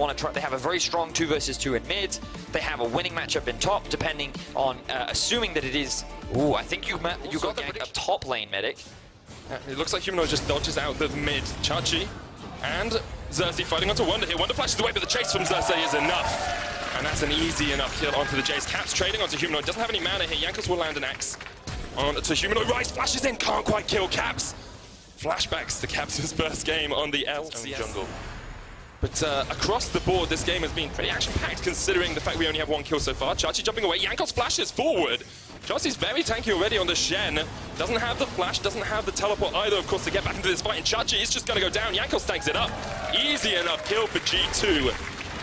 want to try. They have a very strong 2 versus 2 in mid. They have a winning matchup in top, depending on assuming that it is. Ooh, I think you got the gank up top lane, Medic. It looks like Humanoid just dodges out the mid. Chachi and Xerxes fighting onto Wonder here. Wonder flashes away, but the chase from Xerxes is enough. And that's an easy enough kill onto the Jace. Caps trading onto Humanoid. Doesn't have any mana here. Jankos will land an axe onto Humanoid. Rise flashes in. Can't quite kill Caps. Flashbacks to Caps' first game on the LCK jungle. But across the board, this game has been pretty action-packed considering the fact we only have 1 kill so far. Chachi jumping away. Jankos flashes forward. Chachi's very tanky already on the Shen. Doesn't have the flash, doesn't have the teleport either, of course, to get back into this fight. And Chachi is just going to go down. Jankos tanks it up. Easy enough kill for G2.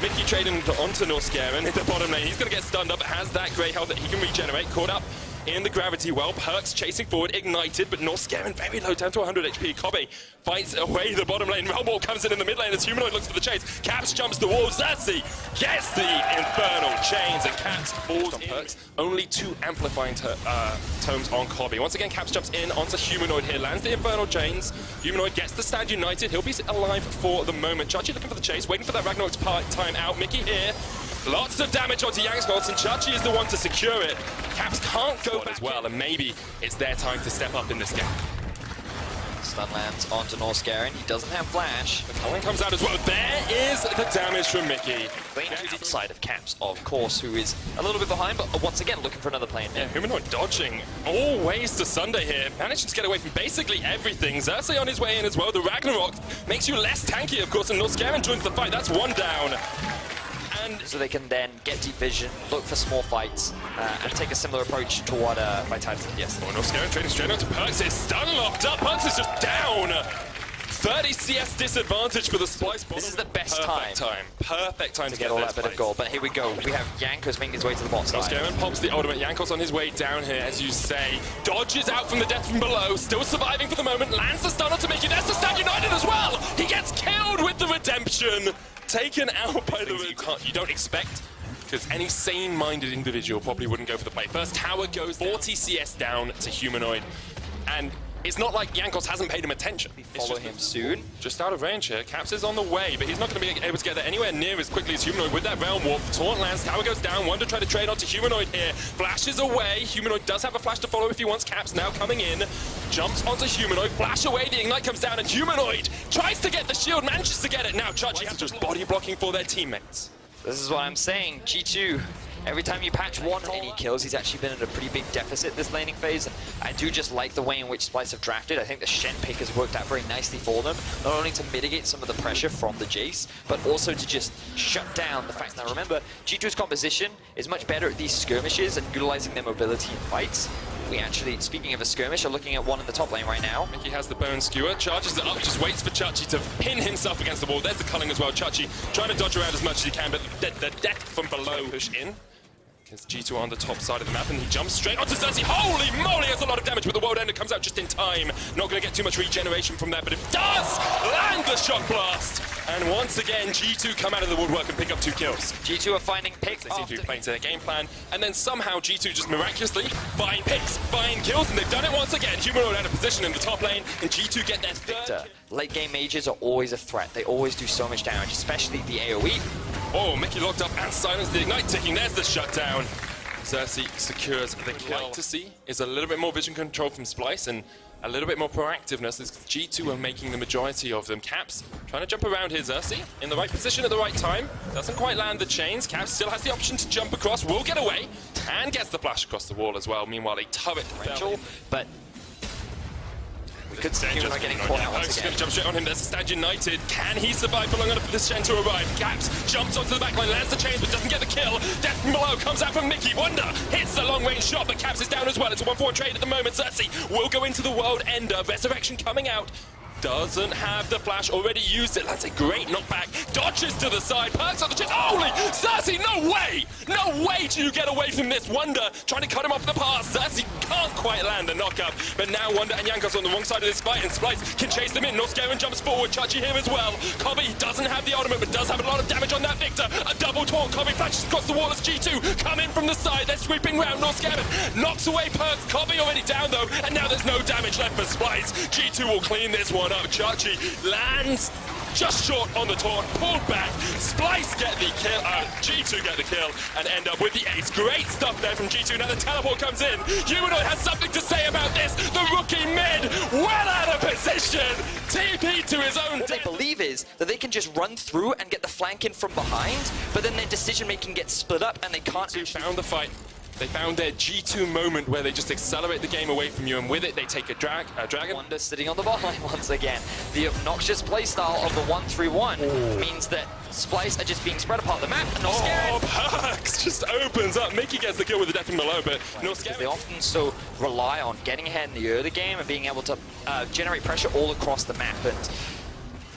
Mickey trading onto Norskeren in the bottom lane. He's going to get stunned up, has that great health that he can regenerate. Caught up in the gravity well. Perks chasing forward, ignited, but Norskeren very low, down to 100 HP. Kobe fights away the bottom lane. Realmball comes in the mid lane as Humanoid looks for the chase. Caps jumps the wall. Xerxes gets the infernal chains, and Caps falls on Perks. Only 2 amplifying tomes on Kobe. Once again, Caps jumps in onto Humanoid here, lands the infernal chains. Humanoid gets the stand united. He'll be alive for the moment. Chachi looking for the chase, waiting for that Ragnarok's time out. Mickey here. Lots of damage onto Jankos, and Chachi is the one to secure it. Caps can't go back as well, and maybe it's their time to step up in this game. Stun lands onto Norskeren. He doesn't have flash. The Cullen comes out as well. There is the damage from Mickey. Playing to the side of Caps, of course, who is a little bit behind, but once again looking for another plane. Yeah, Humanoid dodging all ways to Sunday here. Managing to get away from basically everything. Xerxes on his way in as well. The Ragnarok makes you less tanky, of course, and Norskeren joins the fight. That's 1 down. So they can then get deep vision, look for small fights, and take a similar approach to what Vitality did yesterday. Norskeren trading straight onto Perks. It's stun locked up. Perks is just down. 30 CS disadvantage for the Splyce. This is the best Perfect time to get all that bit of gold. But here we go. We have Jankos making his way to the bot side. Norskeren pops the ultimate. Jankos on his way down here, as you say. Dodges out from the death from below. Still surviving for the moment. Lands the stun onto Mickey. There's the stand united as well. He gets killed with the redemption. Taken out by the you don't expect, because any sane-minded individual probably wouldn't go for the play. First tower goes 40 CS down to Humanoid, and it's not like Jankos hasn't paid him attention. Follow him soon. Just out of range here. Caps is on the way, but he's not going to be able to get there anywhere near as quickly as Humanoid with that Realm Warp. Taunt lands, tower goes down. Wonder try to trade onto Humanoid here. Flashes away. Humanoid does have a flash to follow if he wants. Caps now coming in. Jumps onto Humanoid. Flash away. The Ignite comes down, and Humanoid tries to get the shield. Manages to get it. Now Chachi has just body blocking for their teammates. This is what I'm saying. G2. Every time you patch 1 and he kills, he's actually been at a pretty big deficit this laning phase. And I do just like the way in which Splyce have drafted. I think the Shen pick has worked out very nicely for them. Not only to mitigate some of the pressure from the Jace, but also to just shut down the fact. Now remember, G2's composition is much better at these skirmishes and utilizing their mobility in fights. We actually, speaking of a skirmish, are looking at 1 in the top lane right now. Mickey has the bone skewer, charges it up, just waits for Chachi to pin himself against the wall. There's the culling as well. Chachi trying to dodge around as much as he can, but the death from below push in. Because G2 on the top side of the map, and he jumps straight onto Xerxes. Holy moly, that's a lot of damage, but the World Ender comes out just in time. Not going to get too much regeneration from that, but it does land the Shock Blast. And once again, G2 come out of the woodwork and pick up 2 kills. G2 are finding picks. They seem to be playing to their game plan, and then somehow G2 just miraculously find picks, find kills, and they've done it once again. Humanoid out of position in the top lane, and G2 get their third. Late game mages are always a threat. They always do so much damage, especially the AoE. Oh, Mickey locked up and silenced the Ignite ticking. There's the shutdown. Xerxes secures the kill. What I'd like to see is a little bit more vision control from Splyce and a little bit more proactiveness as G2 are making the majority of them. Caps trying to jump around here. Xerxes in the right position at the right time. Doesn't quite land the chains. Caps still has the option to jump across, will get away, and gets the flash across the wall as well. Meanwhile, a turret fell. But we could see him getting caught out once again. Going to jump straight on him. There's a stand united. Can he survive for long enough for this Shen to arrive? Caps jumps onto the backline, lands the chains, but doesn't get the kill. Death from below comes out from Mickey. Wonder hits the long-range shot, but Caps is down as well. It's a 1-4 trade at the moment. Xerxes will go into the World Ender. Resurrection coming out. Doesn't have the flash, already used it. That's a great knockback. Dodges to the side, perks on the chest. Holy, Xerxes, no way! No way do you get away from this. Wonder trying to cut him off the pass. Xerxes can't quite land the knockup, but now Wonder and Jankos on the wrong side of this fight, and Splyce can chase them in. Norskeren jumps forward, Chachi here as well. Kobe doesn't have the ultimate, but does have a lot of damage on that Victor. A double taunt, Kobe flashes across the wall as G2 come in from the side. They're sweeping round. Norskeren knocks away perks. Kobe already down though, and now there's no damage left for Splyce. G2 will clean this one up. Chachi lands just short on the taunt, pulled back. Splyce get the kill, G2 get the kill, and end up with the ace. Great stuff there from G2. Now the teleport comes in. Humanoid has something to say about this. The rookie mid, well out of position. TP to his own. What they believe is that they can just run through and get the flank in from behind, but then their decision making gets split up and they can't. They found the fight. They found their G2 moment where they just accelerate the game away from you, and with it they take a dragon. Wonder sitting on the bot line once again. The obnoxious playstyle of the 1-3-1 means that Splyce are just being spread apart the map and not scared. Oh, Perks just opens up. Mickey gets the kill with the death from below, but no scared. They often so rely on getting ahead in the early game and being able to generate pressure all across the map. And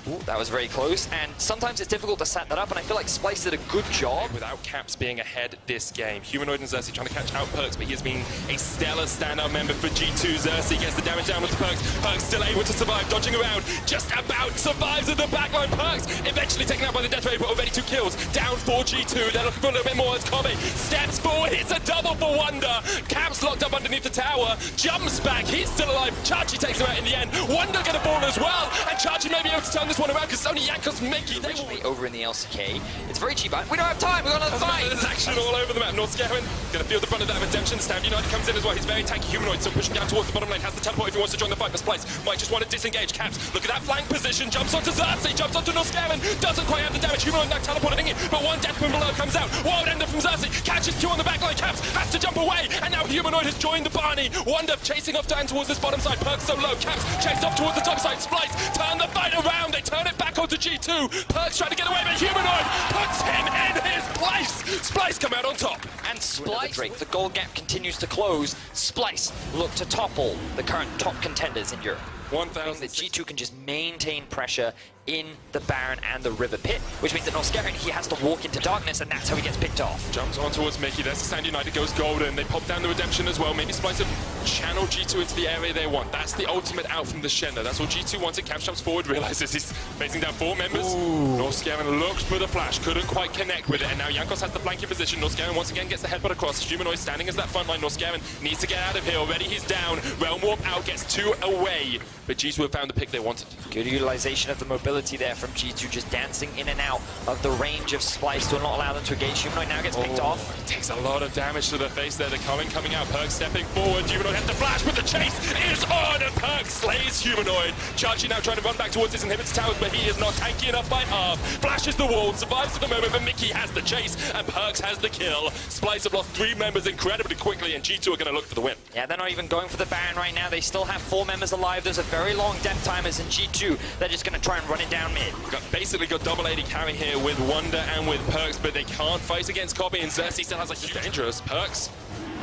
ooh, that was very close, and sometimes it's difficult to set that up, and I feel like Splyce did a good job. Without Caps being ahead this game. Humanoid and Xerxes trying to catch out Perks, but he has been a stellar standout member for G2. Xerxes gets the damage down with Perks. Perks still able to survive, dodging around, just about survives at the backline. Perks eventually taken out by the death ray, but already 2 kills. Down for G2, they're looking for a little bit more as Kobe steps forward, hits a double for Wonder. Caps locked up underneath the tower, jumps back, he's still alive. Chachi takes him out in the end. Wonder gonna fall as well, and Chachi may be able to turn this one around because only Jankos Mickey. They will over in the LCK. It's very cheap. We don't have time. We've got another fight. There's action all over the map. North Scarin gonna feel the brunt of that redemption. Stand United comes in as well. He's very tanky. Humanoid still pushing down towards the bottom lane. Has the teleport if he wants to join the fight. But Splyce might just want to disengage. Caps, look at that flank position. Jumps onto Xerxes. Jumps onto North Scarin. Doesn't quite have the damage. Humanoid now teleporting in, but one death from below comes out. Wild ender from Xerxes. Catches 2 on the back line. Caps has to jump away, and now Humanoid has joined the Barney. Wonder chasing off down towards this bottom side. Perks so low. Caps chased off towards the top side. Splyce turn the fight around. They turn it back onto G2. Perks trying to get away, but Humanoid puts him in his place. Splyce come out on top. And Splyce, the goal gap continues to close. Splyce look to topple the current top contenders in Europe. 1,000. That G2 can just maintain pressure in the Baron and the River Pit, which means that North Scarin, he has to walk into darkness, and that's how he gets picked off. Jumps on towards Mickey. There's the Stand United, goes golden. They pop down the redemption as well. Maybe Splyce have channel G2 into the area they want. That's the ultimate out from the Shenna. That's what G2 wanted. Caps jumps forward, realizes he's facing down 4 members. North Scarin looks for the flash, couldn't quite connect with it, and now Jankos has the flanking position. North Scarin once again gets the headbutt across. Humanoid standing as that front line. North Scarin needs to get out of here. Already he's down. Realm Warp out, gets 2 away. But G2 have found the pick they wanted. Good utilization of the mobility there from G2, just dancing in and out of the range of Splyce to not allow them to engage. Humanoid now gets picked off. He takes a lot of damage to the face there. The Cullen coming out. Perks stepping forward. Humanoid has the flash, but the chase is on, and Perks slays Humanoid. Chachi now trying to run back towards his inhibits towers, but he is not tanky enough by half. Flashes the wall, survives at the moment, but Mickey has the chase, and Perks has the kill. Splyce have lost 3 members incredibly quickly, and G2 are going to look for the win. Yeah, they're not even going for the Baron right now. They still have 4 members alive. There's a very long death timers in G2. They're just going to try and run it down mid. Basically got double AD carry here with Wonder and with Perks, but they can't fight against Kobe, and Xerxes still has a huge dangerous. Perks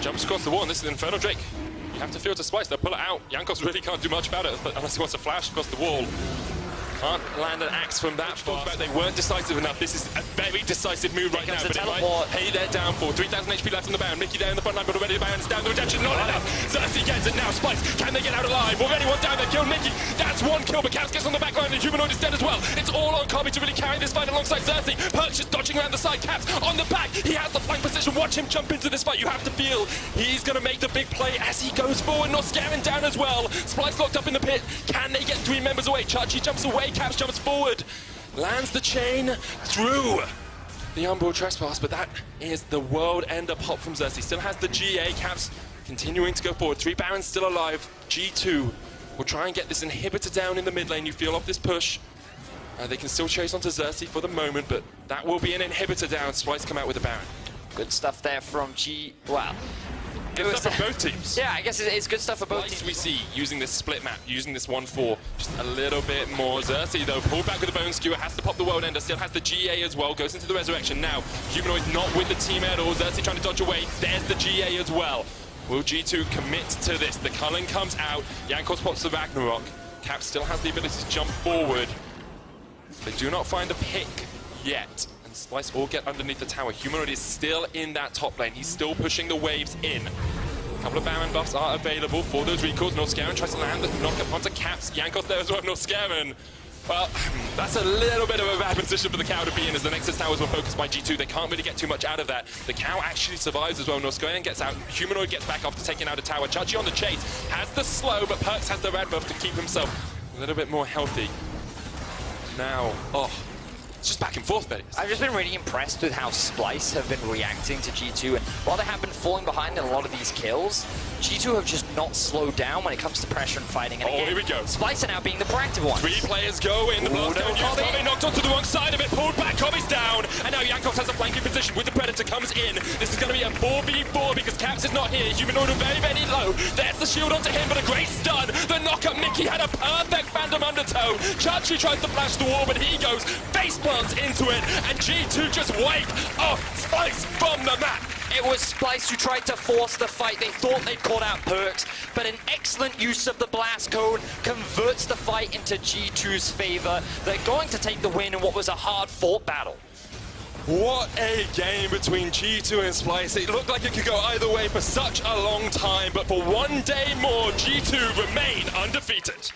jumps across the wall, and this is Inferno Drake. You have to feel to Splyce, they'll pull it out. Jankos really can't do much about it unless he wants to flash across the wall. Can't land an axe from that far. They weren't decisive enough. This is a very decisive move right now, but it might pay their downfall. 3,000 HP left on the Baron. Mickey there in the front line, but already the Baron's down. The redemption, not enough. Xerxes gets it now. Splyce, can they get out alive? Already one down there, killed Mickey. That's 1 kill, but Caps gets on the back line, and Humanoid is dead as well. It's all on Kobe to really carry this fight alongside Xerxes. Perks just dodging around the side. Caps on the back. He has the flank position. Watch him jump into this fight. You have to feel he's going to make the big play as he goes forward. Not scaring down as well. Splyce locked up in the pit. Can they get 3 members away? Chachi jumps away. Caps jumps forward. Lands the chain through the Umbral Trespass, but that is the world ender pop from Xerxes. Still has the GA. Caps continuing to go forward. 3 Barons still alive. G2 will try and get this inhibitor down in the mid lane. You feel off this push. They can still chase onto Xerxes for the moment, but that will be an inhibitor down. Splyce come out with a Baron. Good stuff there from Wow. Good stuff from both teams. Yeah, I guess it's good stuff for both teams. We see using this split map, using this 1-4, just a little bit more. Xerxes, though, pulled back with the Bone Skewer, has to pop the World Ender, still has the GA as well, goes into the Resurrection. Now, Humanoid not with the team at all. Xerxes trying to dodge away. There's the GA as well. Will G2 commit to this? The Cullen comes out. Jankos pops the Ragnarok. Cap still has the ability to jump forward. They do not find a pick yet. Splyce all get underneath the tower. Humanoid is still in that top lane. He's still pushing the waves in. A couple of Baron buffs are available for those recalls. North Scarin tries to land the knock-up onto Caps. Jankos there as well, North Scarin. Well, that's a little bit of a bad position for the cow to be in as the Nexus towers were focused by G2. They can't really get too much out of that. The cow actually survives as well. North Scarin gets out. Humanoid gets back after taking out a tower. Chachi on the chase. Has the slow, but Perks has the red buff to keep himself a little bit more healthy. now, oh, it's just back and forth, Betty. I've just been really impressed with how Splyce have been reacting to G2, and while they have been falling behind in a lot of these kills, G2 have just not slowed down when it comes to pressure and fighting. And again, here we go. Splyce are now being the proactive ones. 3 players go in, the blast down, Kobe knocked onto the wrong side of it, pulled back, Kobe's down, and now Yankos has a flanking position with the Predator comes in. This is going to be a 4v4 because Caps is not here, Humanoid are very, very low. There's the shield onto him, but a great stun. The knockup, Mickey had a perfect Phantom Undertow. Chachi tries to flash the wall, but he goes face plants into it, and G2 just wipe off Splyce from the map. It was Splyce who tried to force the fight. They thought they'd called out Perks, but an excellent use of the blast code converts the fight into G2's favor. They're going to take the win in what was a hard-fought battle. What a game between G2 and Splyce. It looked like it could go either way for such a long time, but for one day more, G2 remain undefeated.